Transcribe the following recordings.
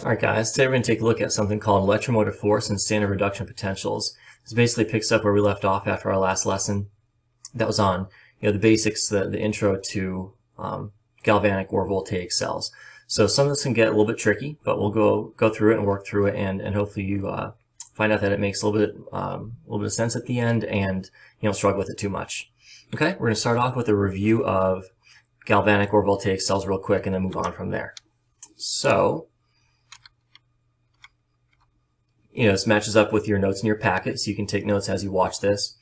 Alright guys, today we're going to take a look at something called electromotive force and standard reduction potentials. This basically picks up where we left off after our last lesson. That was on the basics, the intro to galvanic or voltaic cells. So some of this can get a little bit tricky, but we'll go through it and work through it, and hopefully you find out that it makes a little bit of sense at the end, and you don't struggle with it too much. Okay, we're going to start off with a review of galvanic or voltaic cells real quick, and then move on from there. So, this matches up with your notes in your packet, so you can take notes as you watch this.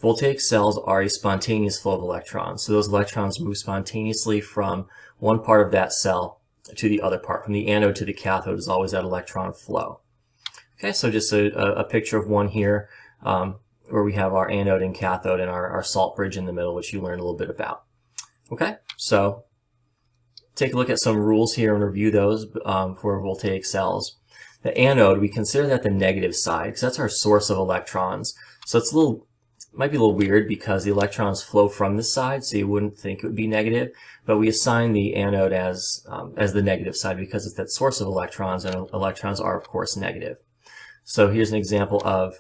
Voltaic cells are a spontaneous flow of electrons. So those electrons move spontaneously from one part of that cell to the other part. From the anode to the cathode is always that electron flow. Okay, so just a picture of one here where we have our anode and cathode and our salt bridge in the middle, which you learned a little bit about. Okay, so take a look at some rules here and review those for voltaic cells. The anode, we consider that the negative side because that's our source of electrons. So it's might be a little weird because the electrons flow from this side, so you wouldn't think it would be negative. But we assign the anode as the negative side because it's that source of electrons, and electrons are, of course, negative. So here's an example of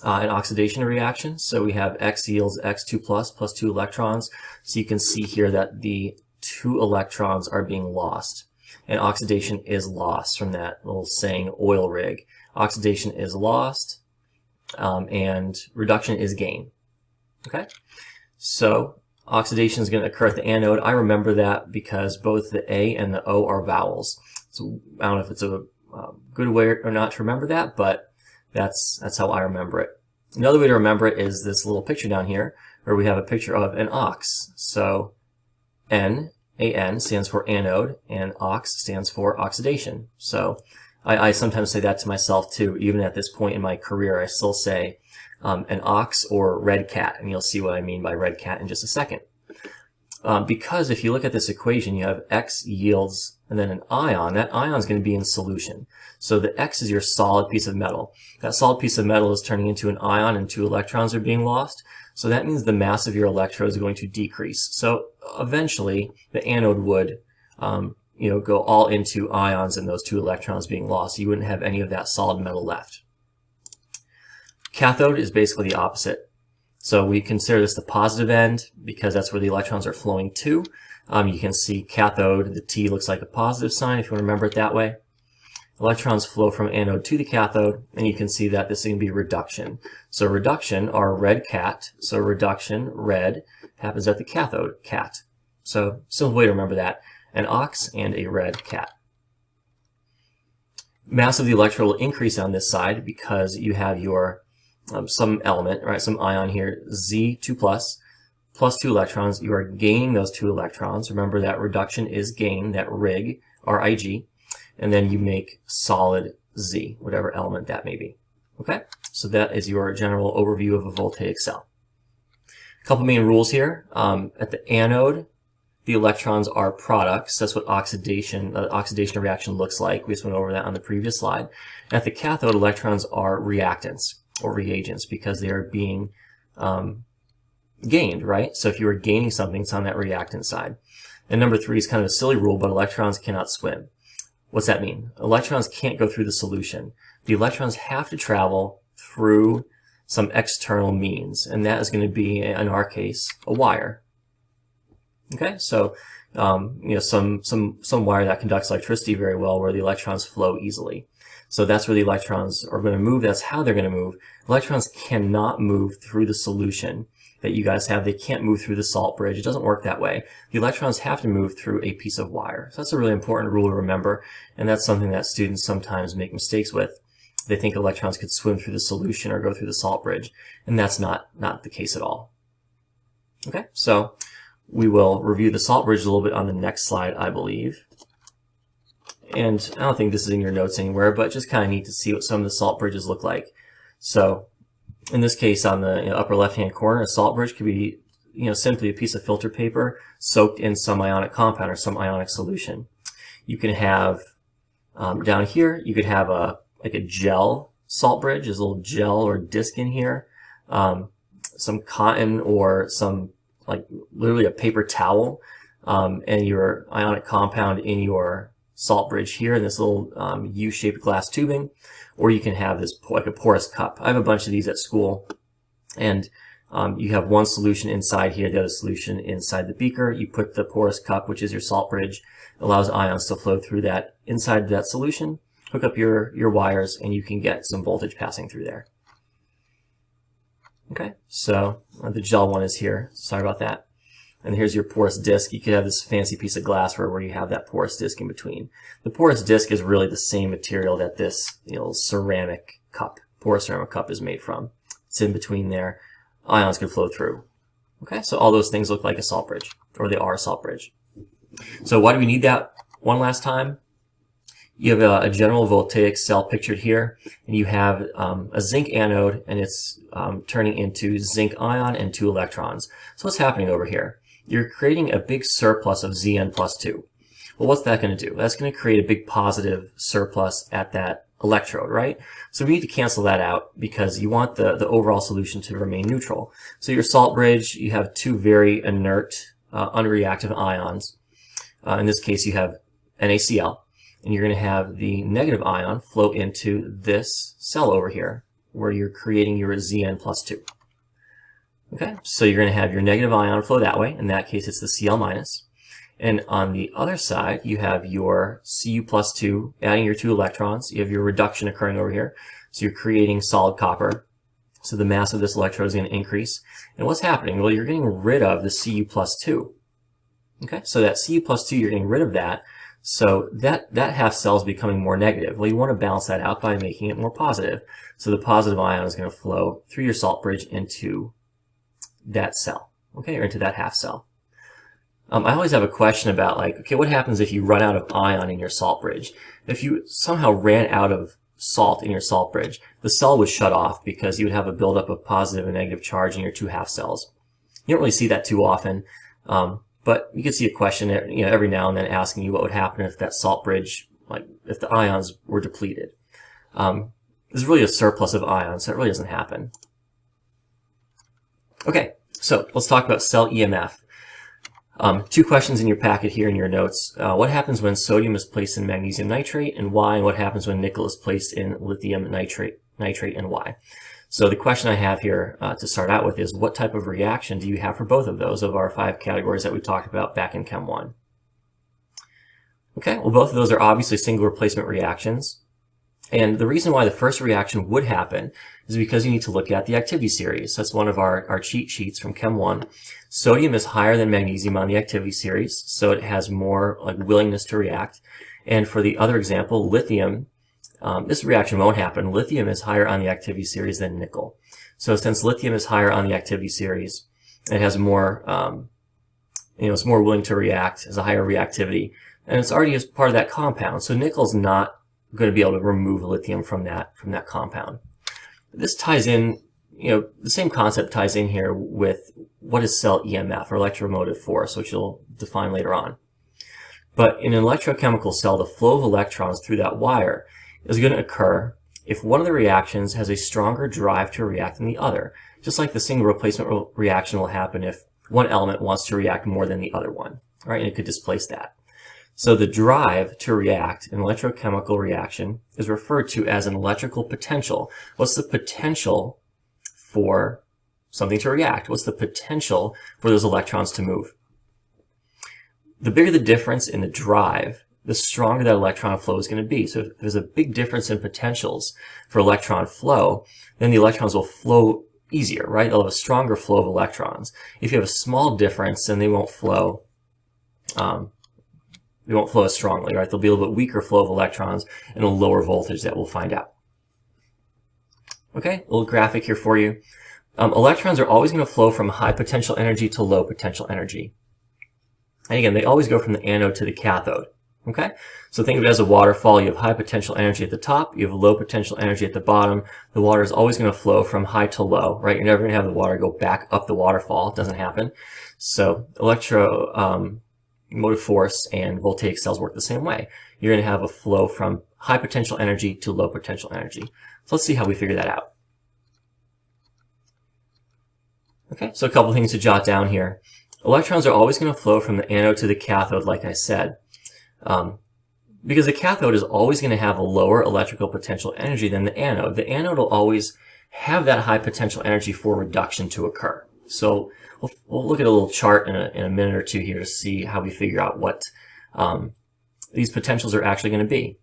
an oxidation reaction. So we have X yields X2 plus 2 electrons. So you can see here that the 2 electrons are being lost. And oxidation is lost from that little saying, oil rig. Oxidation is lost, and reduction is gain. Okay? So oxidation is going to occur at the anode. I remember that because both the A and the O are vowels. So I don't know if it's a good way or not to remember that, but that's how I remember it. Another way to remember it is this little picture down here, where we have a picture of an ox. So AN stands for anode, and ox stands for oxidation. So I sometimes say that to myself too. Even at this point in my career, I still say an ox or red cat, and you'll see what I mean by red cat in just a second. Because if you look at this equation, you have X yields and then an ion. That ion is going to be in solution. So the X is your solid piece of metal. That solid piece of metal is turning into an ion, and 2 electrons are being lost. So that means the mass of your electrode is going to decrease. So eventually, the anode would go all into ions and those 2 electrons being lost. You wouldn't have any of that solid metal left. Cathode is basically the opposite. So we consider this the positive end because that's where the electrons are flowing to. You can see cathode, the T looks like a positive sign if you want to remember it that way. Electrons flow from anode to the cathode, and you can see that this is going to be reduction. So reduction, our red cat, so reduction, red, happens at the cathode, cat. So simple way to remember that, an ox and a red cat. Mass of the electrode will increase on this side because you have your some element, right, some ion here, Z2 plus 2 electrons. You are gaining those 2 electrons. Remember that reduction is gain, that rig, RIG, and then you make solid Z, whatever element that may be. Okay, so that is your general overview of a voltaic cell. A couple main rules here. At the anode, the electrons are products. That's what oxidation reaction looks like. We just went over that on the previous slide. At the cathode, electrons are reactants or reagents because they are being gained, right? So if you are gaining something, it's on that reactant side. And number 3 is kind of a silly rule, but electrons cannot swim. What's that mean? Electrons can't go through the solution. The electrons have to travel through some external means, and that is going to be, in our case, a wire. Okay, so some wire that conducts electricity very well, where the electrons flow easily. So that's where the electrons are going to move. That's how they're going to move. Electrons cannot move through the solution that you guys have. They can't move through the salt bridge. It doesn't work that way. The electrons have to move through a piece of wire. So that's a really important rule to remember, and that's something that students sometimes make mistakes with. They think electrons could swim through the solution or go through the salt bridge, and that's not the case at all. Okay, so we will review the salt bridge a little bit on the next slide, I believe. And I don't think this is in your notes anywhere, but just kind of neat to see what some of the salt bridges look like. So in this case, on the upper left-hand corner, a salt bridge could be simply a piece of filter paper soaked in some ionic compound or some ionic solution. You can have, down here, you could have like a gel salt bridge. There's a little gel or disc in here. Some cotton or some, like literally a paper towel, and your ionic compound in your salt bridge here in this little U-shaped glass tubing, or you can have this like a porous cup. I have a bunch of these at school, and you have one solution inside here, the other solution inside the beaker. You put the porous cup, which is your salt bridge, allows ions to flow through that inside that solution. Hook up your wires, and you can get some voltage passing through there. Okay, so the gel one is here. Sorry about that. And here's your porous disc. You could have this fancy piece of glassware where you have that porous disc in between. The porous disc is really the same material that this ceramic cup, porous ceramic cup, is made from. It's in between there. Ions can flow through. Okay, so all those things look like a salt bridge, or they are a salt bridge. So why do we need that one last time? You have a general voltaic cell pictured here, and you have a zinc anode, and it's turning into zinc ion and 2 electrons. So what's happening over here? You're creating a big surplus of Zn plus 2. Well, what's that going to do? That's going to create a big positive surplus at that electrode, right? So we need to cancel that out because you want the overall solution to remain neutral. So your salt bridge, you have 2 very inert, unreactive ions. In this case, you have NaCl. And you're going to have the negative ion flow into this cell over here, where you're creating your Zn plus 2. Okay, so you're going to have your negative ion flow that way. In that case, it's the Cl minus. And on the other side, you have your Cu plus 2, adding your 2 electrons. You have your reduction occurring over here. So you're creating solid copper. So the mass of this electrode is going to increase. And what's happening? Well, you're getting rid of the Cu plus 2. Okay, so that Cu plus 2, you're getting rid of that. So that half cell is becoming more negative. Well, you want to balance that out by making it more positive. So the positive ion is going to flow through your salt bridge into that cell, okay, or into that half cell. I always have a question about, like, okay, what happens if you run out of ion in your salt bridge? If you somehow ran out of salt in your salt bridge, the cell would shut off because you would have a buildup of positive and negative charge in your 2 half cells. You don't really see that too often. But you could see a question, every now and then asking you what would happen if that salt bridge, like if the ions were depleted. There's really a surplus of ions, so it really doesn't happen. Okay, so let's talk about cell EMF. 2 questions in your packet here in your notes. What happens when sodium is placed in magnesium nitrate, and why? And what happens when nickel is placed in lithium nitrate, and why? So the question I have here to start out with is, what type of reaction do you have for both of those of our 5 categories that we talked about back in Chem 1? Okay, well, both of those are obviously single replacement reactions. And the reason why the first reaction would happen is because you need to look at the activity series. That's one of our cheat sheets from Chem 1. Sodium is higher than magnesium on the activity series, so it has more willingness to react. And for the other example, lithium, this reaction won't happen. Lithium is higher on the activity series than nickel. So since lithium is higher on the activity series, it has more, it's more willing to react, has a higher reactivity, and it's already as part of that compound. So nickel's not going to be able to remove lithium from that compound. This ties in, the same concept ties in here with what is cell EMF, or electromotive force, which you'll define later on. But in an electrochemical cell, the flow of electrons through that wire is going to occur if one of the reactions has a stronger drive to react than the other. Just like the single replacement reaction will happen if one element wants to react more than the other one, right? And it could displace that. So the drive to react in an electrochemical reaction is referred to as an electrical potential. What's the potential for something to react? What's the potential for those electrons to move? The bigger the difference in the drive, the stronger that electron flow is going to be. So if there's a big difference in potentials for electron flow, then the electrons will flow easier, right? They'll have a stronger flow of electrons. If you have a small difference, then they won't flow as strongly, right? There'll be a little bit weaker flow of electrons and a lower voltage that we'll find out. Okay, a little graphic here for you. Electrons are always going to flow from high potential energy to low potential energy. And again, they always go from the anode to the cathode. Okay, so think of it as a waterfall. You have high potential energy at the top, you have low potential energy at the bottom. The water is always going to flow from high to low, right? You're never going to have the water go back up the waterfall. It doesn't happen. So motive force and voltaic cells work the same way. You're going to have a flow from high potential energy to low potential energy. So let's see how we figure that out. Okay, so a couple things to jot down here. Electrons are always going to flow from the anode to the cathode, like I said. because the cathode is always going to have a lower electrical potential energy than the anode. The anode will always have that high potential energy for reduction to occur. So we'll look at a little chart in a minute or two here to see how we figure out what these potentials are actually going to be.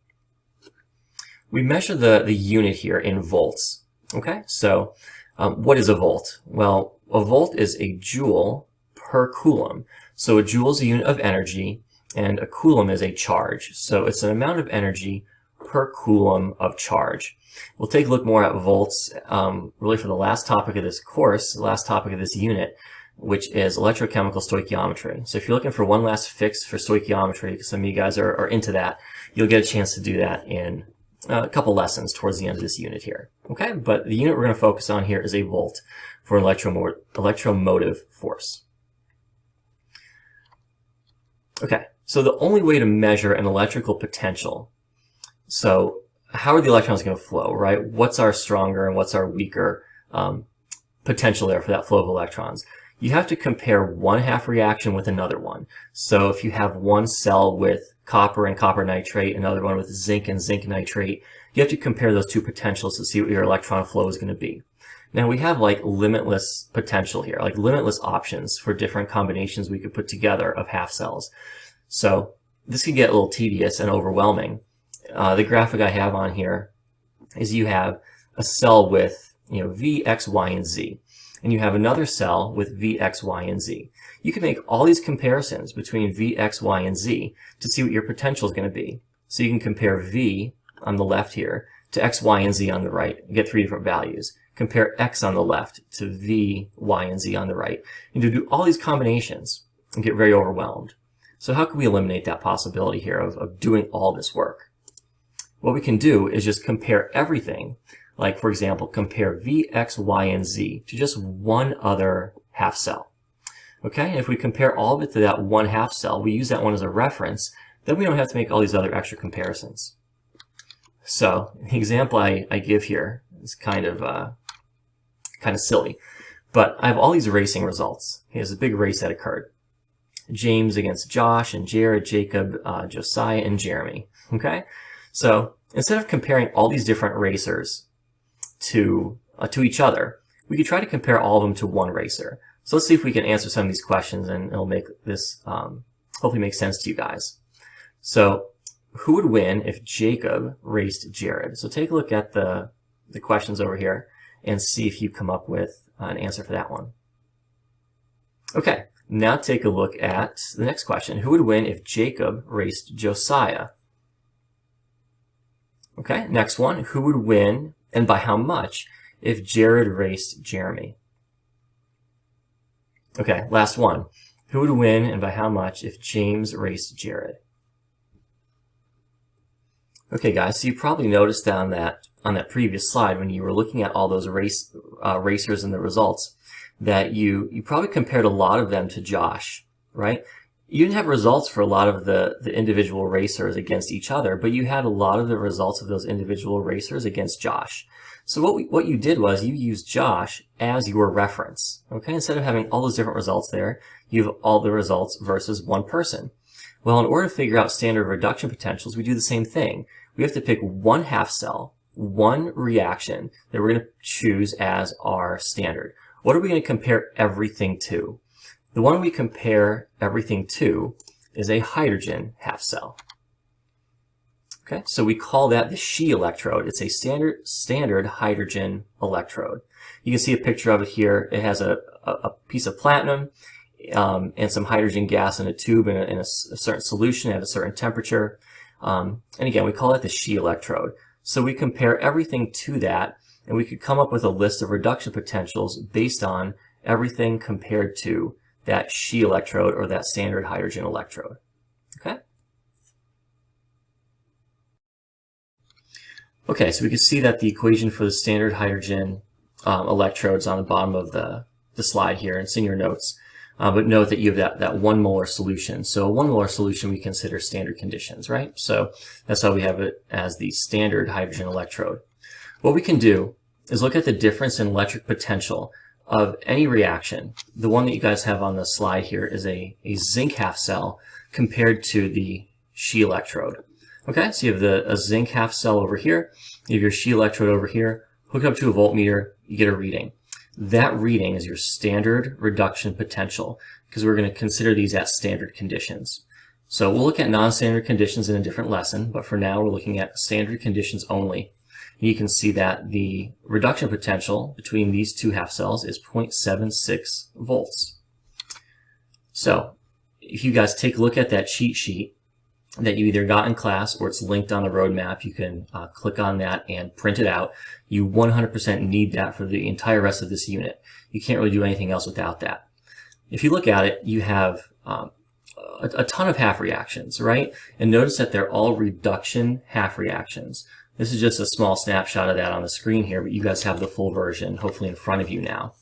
We measure the unit here in volts. Okay, so what is a volt? Well, a volt is a joule per coulomb. So a joule is a unit of energy, and a coulomb is a charge. So it's an amount of energy per coulomb of charge. We'll take a look more at volts really for the last topic of this course, the last topic of this unit, which is electrochemical stoichiometry. So if you're looking for one last fix for stoichiometry, because some of you guys are into that, you'll get a chance to do that in a couple lessons towards the end of this unit here. Okay, but the unit we're going to focus on here is a volt for electromotive force. Okay, so the only way to measure an electrical potential, so how are the electrons going to flow, right? What's our stronger and what's our weaker potential there for that flow of electrons? You have to compare one half reaction with another one. So if you have one cell with copper and copper nitrate, another one with zinc and zinc nitrate, you have to compare those two potentials to see what your electron flow is going to be. Now we have like limitless potential here, like limitless options for different combinations we could put together of half cells. So this can get a little tedious and overwhelming. The graphic I have on here is you have a cell with V, X, Y, and Z. And you have another cell with V, X, Y, and Z. You can make all these comparisons between V, X, Y, and Z to see what your potential is going to be. So you can compare V on the left here to X, Y, and Z on the right and get three different values. Compare X on the left to V, Y, and Z on the right. And to do all these combinations and get very overwhelmed. So how can we eliminate that possibility here of doing all this work? What we can do is just compare everything. Like, for example, compare V, X, Y, and Z to just one other half cell. Okay, and if we compare all of it to that one half cell, we use that one as a reference, then we don't have to make all these other extra comparisons. So, the example I give here is kind of silly, but I have all these racing results. Here's a big race that occurred. James against Josh, and Jared, Jacob, Josiah, and Jeremy. Okay, so instead of comparing all these different racers to each other, we could try to compare all of them to one racer. So let's see if we can answer some of these questions, and it'll make this hopefully make sense to you guys. So who would win if Jacob raced Jared? So take a look at the questions over here and see if you come up with an answer for that one. Okay, now take a look at the next question. Who would win if Jacob raced Josiah? Okay, next one. Who would win, and by how much, if Jared raced Jeremy? Okay, last one. Who would win, and by how much, if James raced Jared? Okay, guys, so you probably noticed on that previous slide when you were looking at all those racers and the results that you probably compared a lot of them to Josh, right? You didn't have results for a lot of the individual racers against each other, but you had a lot of the results of those individual racers against Josh. So what you did was you used Josh as your reference, okay? Instead of having all those different results there, you have all the results versus one person. Well, in order to figure out standard reduction potentials, we do the same thing. We have to pick one half cell, one reaction that we're going to choose as our standard. What are we going to compare everything to? The one we compare everything to is a hydrogen half cell. Okay, so we call that the She electrode. It's a standard hydrogen electrode. You can see a picture of it here. It has a piece of platinum and some hydrogen gas in a tube in a certain solution at a certain temperature. And again, we call it the She electrode. So we compare everything to that, and we could come up with a list of reduction potentials based on everything compared to that She electrode or that standard hydrogen electrode. Okay? Okay, so we can see that the equation for the standard hydrogen electrodes on the bottom of the slide here, and it's in your notes. But note that you have that 1 molar solution. So a 1 molar solution we consider standard conditions, right? So that's why we have it as the standard hydrogen electrode. What we can do is look at the difference in electric potential of any reaction. The one that you guys have on the slide here is a zinc half cell compared to the She electrode. Okay, so you have a zinc half cell over here, you have your She electrode over here, hook it up to a voltmeter, you get a reading. That reading is your standard reduction potential, because we're going to consider these at standard conditions. So we'll look at non-standard conditions in a different lesson, but for now we're looking at standard conditions only. You can see that the reduction potential between these two half cells is 0.76 volts. So if you guys take a look at that cheat sheet that you either got in class or it's linked on the roadmap, you can click on that and print it out. You 100% need that for the entire rest of this unit. You can't really do anything else without that. If you look at it, you have a ton of half reactions, right? And notice that they're all reduction half reactions. This is just a small snapshot of that on the screen here, but you guys have the full version hopefully in front of you now.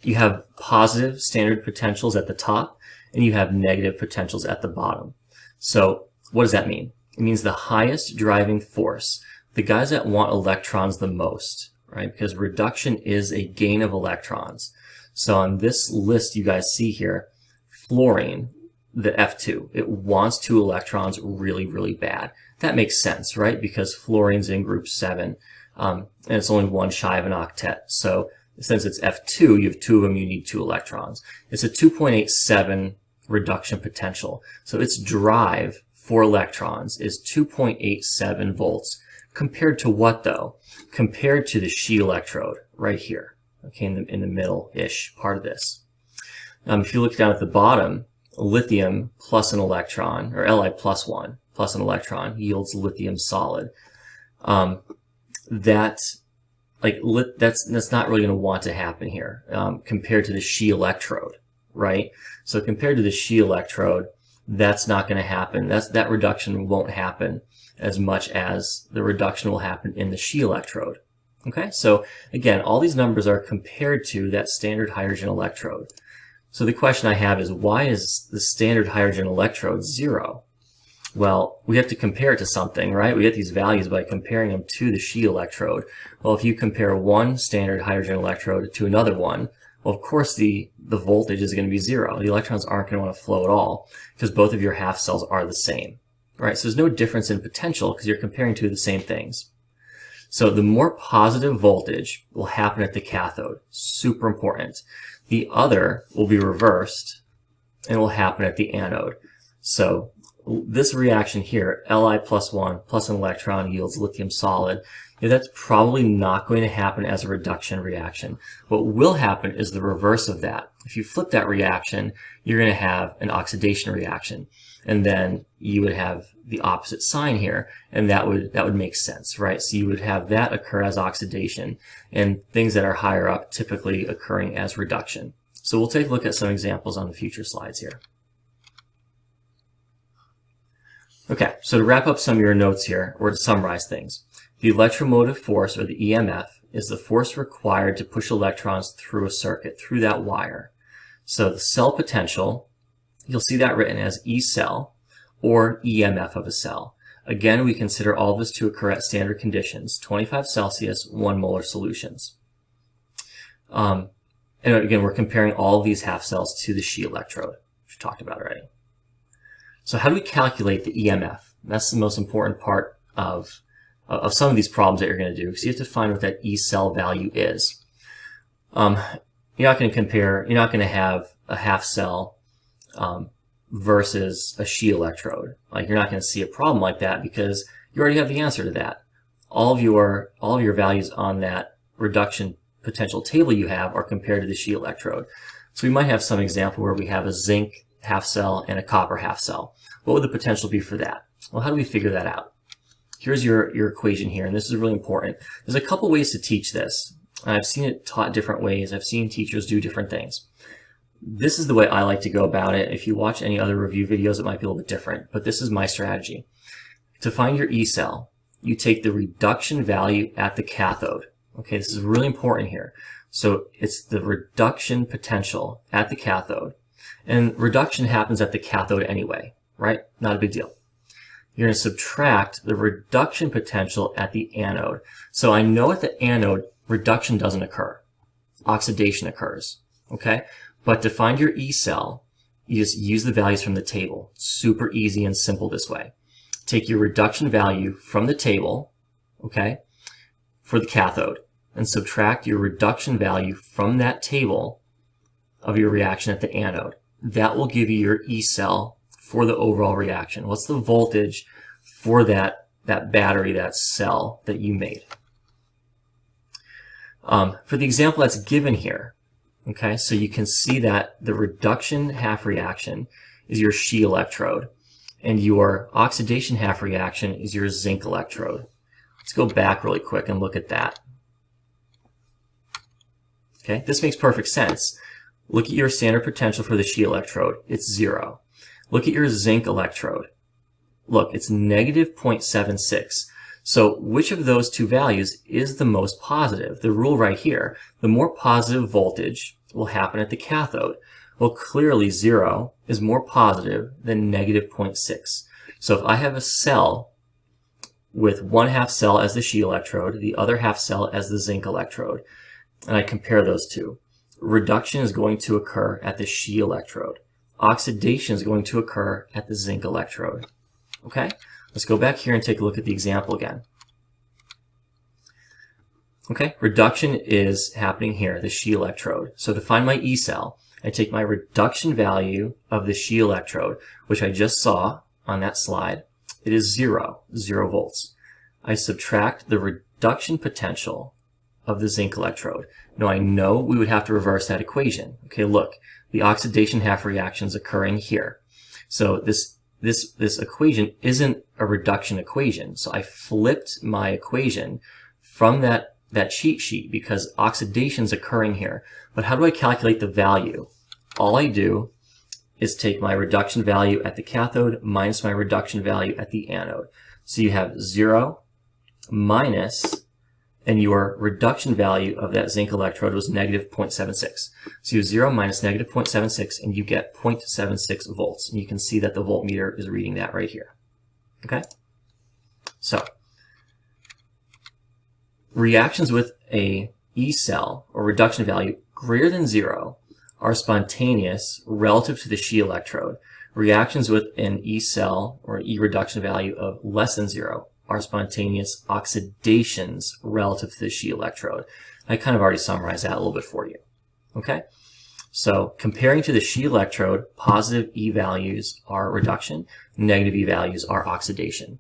You have positive standard potentials at the top, and you have negative potentials at the bottom. So what does that mean? It means the highest driving force, the guys that want electrons the most, right? Because reduction is a gain of electrons. So on this list you guys see here, fluorine, the F2, it wants 2 electrons really, really bad. That makes sense, right? Because fluorine's in group 7, and it's only 1 shy of an octet. So since it's F2, you have 2 of them, you need 2 electrons. It's a 2.87 reduction potential. So its drive for electrons is 2.87 volts. Compared to what though? Compared to the She electrode right here, okay, in the middle-ish part of this. If you look down at the bottom, lithium plus an electron, or Li plus 1 plus an electron yields lithium solid. That's not really going to want to happen here compared to the She electrode, right? So compared to the She electrode, that's not going to happen. That reduction won't happen as much as the reduction will happen in the She electrode. Okay, so again, all these numbers are compared to that standard hydrogen electrode. So the question I have is, why is the standard hydrogen electrode 0? Well, we have to compare it to something, right? We get these values by comparing them to the She electrode. Well, if you compare one standard hydrogen electrode to another one, well, of course the voltage is going to be 0. The electrons aren't going to want to flow at all because both of your half cells are the same, right? So there's no difference in potential because you're comparing two of the same things. So the more positive voltage will happen at the cathode, super important. The other will be reversed and will happen at the anode. So this reaction here, Li plus 1 plus an electron yields lithium solid. That's probably not going to happen as a reduction reaction. What will happen is the reverse of that. If you flip that reaction, you're going to have an oxidation reaction. And then you would have the opposite sign here, and that would make sense, right? So you would have that occur as oxidation, and things that are higher up typically occurring as reduction. So we'll take a look at some examples on the future slides here. Okay, so to wrap up some of your notes here, or to summarize things, the electromotive force, or the EMF, is the force required to push electrons through a circuit, through that wire. So the cell potential, you'll see that written as E cell, or EMF of a cell. Again, we consider all of this to occur at standard conditions, 25 Celsius, 1 molar solutions. And again, we're comparing all of these half cells to the She electrode, which we talked about already. So how do we calculate the EMF? That's the most important part of some of these problems that you're going to do, because you have to find what that E cell value is. You're not going to have a half cell versus a She electrode. Like, you're not going to see a problem like that because you already have the answer to that. All of your values on that reduction potential table you have are compared to the She electrode. So we might have some example where we have a zinc half cell and a copper half cell. What would the potential be for that? Well, how do we figure that out? Here's your equation here, and this is really important. There's a couple ways to teach this. I've seen it taught different ways. I've seen teachers do different things. This is the way I like to go about it. If you watch any other review videos, it might be a little bit different, but this is my strategy. To find your E cell, you take the reduction value at the cathode. Okay, this is really important here. So it's the reduction potential at the cathode. And reduction happens at the cathode anyway, right? Not a big deal. You're going to subtract the reduction potential at the anode. So I know at the anode, reduction doesn't occur. Oxidation occurs, okay? But to find your E cell, you just use the values from the table. Super easy and simple this way. Take your reduction value from the table, okay, for the cathode, and subtract your reduction value from that table of your reaction at the anode. That will give you your E cell for the overall reaction. What's the voltage for that battery, that cell that you made? For the example that's given here, okay, so you can see that the reduction half reaction is your She electrode, and your oxidation half reaction is your zinc electrode. Let's go back really quick and look at that. Okay, this makes perfect sense. Look at your standard potential for the She electrode. It's 0. Look at your zinc electrode. Look, it's negative 0.76. So which of those two values is the most positive? The rule right here, the more positive voltage will happen at the cathode. Well, clearly 0 is more positive than negative 0.6. So if I have a cell with one half cell as the She electrode, the other half cell as the zinc electrode, and I compare those two, reduction is going to occur at the She electrode. Oxidation is going to occur at the zinc electrode. Okay? Let's go back here and take a look at the example again. Okay, reduction is happening here, the She electrode. So to find my E cell, I take my reduction value of the She electrode, which I just saw on that slide. It is 0 volts. I subtract the reduction potential of the zinc electrode. Now I know we would have to reverse that equation. Okay, look, the oxidation half reaction is occurring here. So this equation isn't a reduction equation. So I flipped my equation from that cheat sheet because oxidation is occurring here. But how do I calculate the value? All I do is take my reduction value at the cathode minus my reduction value at the anode. So you have 0 minus, and your reduction value of that zinc electrode was negative 0.76. So you have 0 minus negative 0.76, and you get 0.76 volts. And you can see that the voltmeter is reading that right here. Okay? So, reactions with a E cell, or reduction value, greater than 0 are spontaneous relative to the She electrode. Reactions with an E cell, or E reduction value of less than 0, are spontaneous oxidations relative to the She electrode. I kind of already summarized that a little bit for you. Okay? So comparing to the She electrode, positive E values are reduction, negative E values are oxidation.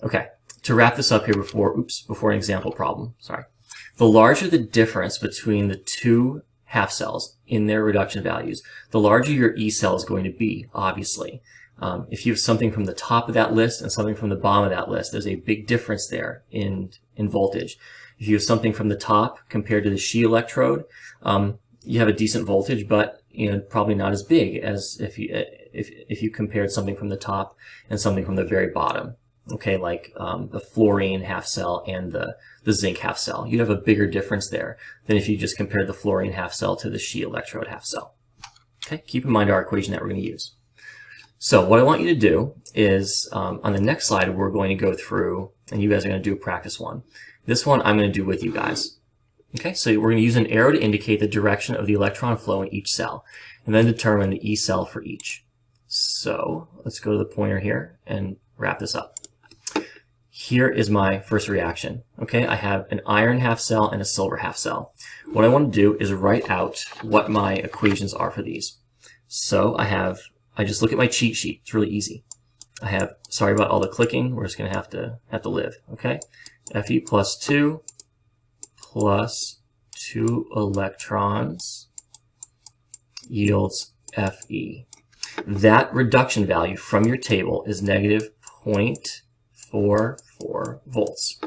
Okay, to wrap this up here before an example problem, sorry. The larger the difference between the two half cells in their reduction values, the larger your E cell is going to be, obviously. If you have something from the top of that list and something from the bottom of that list, there's a big difference there in voltage. If you have something from the top compared to the She electrode, you have a decent voltage, but probably not as big as if you compared something from the top and something from the very bottom. Okay, like the fluorine half cell and the zinc half cell. You'd have a bigger difference there than if you just compared the fluorine half cell to the She electrode half cell. Okay, keep in mind our equation that we're going to use. So what I want you to do is, on the next slide, we're going to go through, and you guys are going to do a practice one. This one I'm going to do with you guys. Okay, so we're going to use an arrow to indicate the direction of the electron flow in each cell, and then determine the E cell for each. So let's go to the pointer here and wrap this up. Here is my first reaction. Okay, I have an iron half cell and a silver half cell. What I want to do is write out what my equations are for these. So I just look at my cheat sheet. It's really easy. I have, sorry about all the clicking, we're just going to have to live. Okay, Fe plus 2 plus 2 electrons yields Fe. That reduction value from your table is negative 0.44 volts.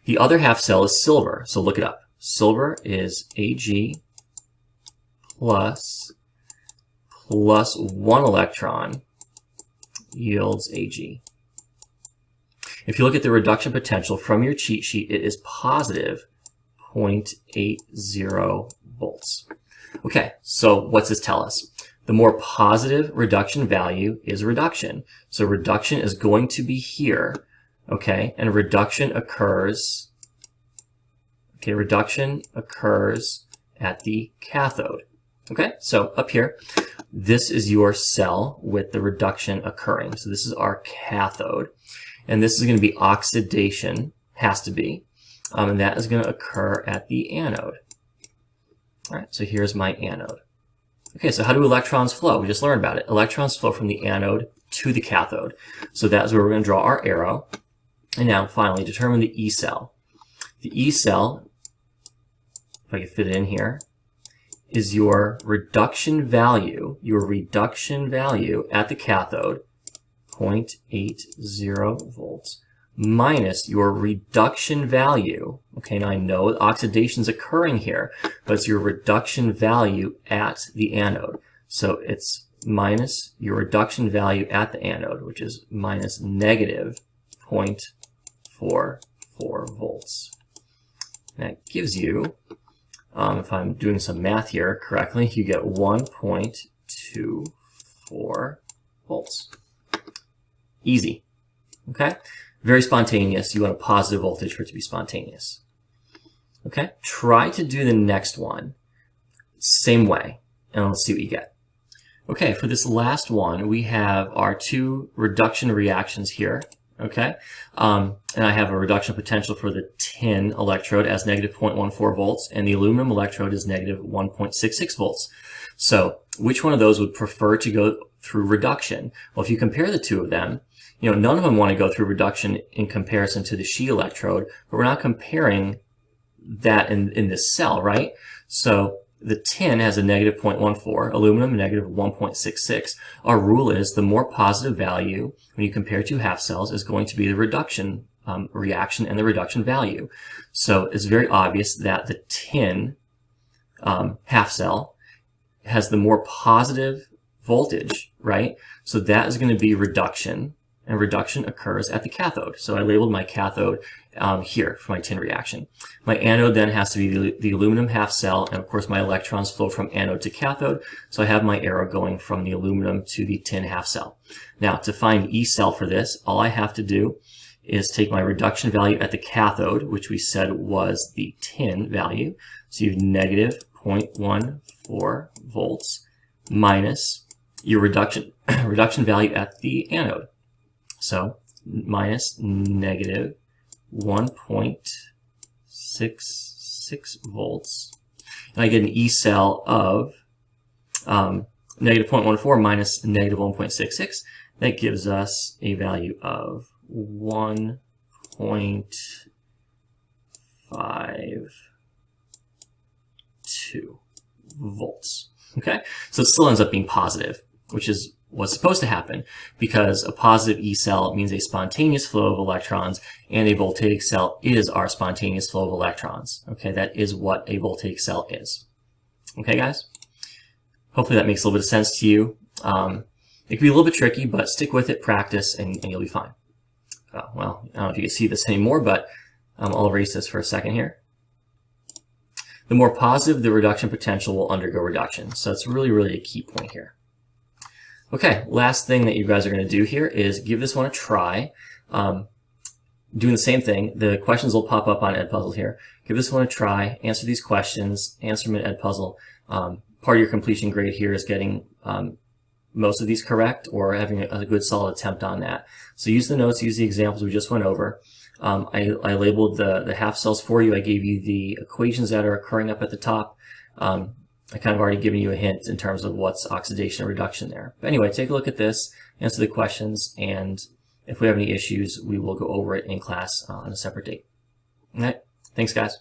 The other half cell is silver, so look it up. Silver is Ag plus 1 electron yields Ag. If you look at the reduction potential from your cheat sheet, it is positive 0.80 volts. Okay, so what's this tell us? The more positive reduction value is reduction. So reduction is going to be here, okay? And reduction occurs at the cathode. Okay, so up here, this is your cell with the reduction occurring. So this is our cathode. And this is going to be oxidation, has to be. And that is going to occur at the anode. All right, so here's my anode. Okay, so how do electrons flow? We just learned about it. Electrons flow from the anode to the cathode. So that's where we're going to draw our arrow. And now, finally, determine the E cell. The E cell, if I can fit it in here, is your reduction value at the cathode, 0.80 volts, minus your reduction value. Okay, now I know oxidation is occurring here, but it's your reduction value at the anode. So it's minus your reduction value at the anode, which is minus negative 0.44 volts. That gives you, if I'm doing some math here correctly, you get 1.24 volts. Easy. Okay? Very spontaneous. You want a positive voltage for it to be spontaneous. Okay? Try to do the next one. Same way. And let's see what you get. Okay, for this last one, we have our two reduction reactions here. Okay? And I have a reduction potential for the tin electrode as negative 0.14 volts, and the aluminum electrode is negative 1.66 volts. So, which one of those would prefer to go through reduction? Well, if you compare the two of them, you know, none of them want to go through reduction in comparison to the sheet electrode, but we're not comparing that in this cell, right? So the tin has a negative 0.14, aluminum negative 1.66. Our rule is the more positive value when you compare two half cells is going to be the reduction reaction and the reduction value. So it's very obvious that the tin half cell has the more positive voltage, right? So that is going to be reduction. And reduction occurs at the cathode. So I labeled my cathode here for my tin reaction. My anode then has to be the aluminum half cell, and of course my electrons flow from anode to cathode, so I have my arrow going from the aluminum to the tin half cell. Now, to find E cell for this, all I have to do is take my reduction value at the cathode, which we said was the tin value, so you have negative 0.14 volts, minus your reduction value at the anode. So, minus negative 1.66 volts. And I get an E cell of negative 0.14 minus negative 1.66. That gives us a value of 1.52 volts. Okay? So it still ends up being positive, which is what's supposed to happen, because a positive E cell means a spontaneous flow of electrons, and a voltaic cell is our spontaneous flow of electrons. Okay, that is what a voltaic cell is. Okay, guys? Hopefully that makes a little bit of sense to you. It can be a little bit tricky, but stick with it, practice, and you'll be fine. Well, I don't know if you can see this anymore, but I'll erase this for a second here. The more positive the reduction potential will undergo reduction. So that's really a key point here. Okay, last thing that you guys are going to do here is give this one a try. Doing the same thing. The questions will pop up on Edpuzzle here. Give this one a try. Answer these questions. Answer them in Edpuzzle. Part of your completion grade here is getting most of these correct or having a good solid attempt on that. So use the notes, use the examples we just went over. I labeled the half cells for you. I gave you the equations that are occurring up at the top. I kind of already given you a hint in terms of what's oxidation and reduction there. But anyway, take a look at this, answer the questions, and if we have any issues, we will go over it in class on a separate date. All right, thanks guys.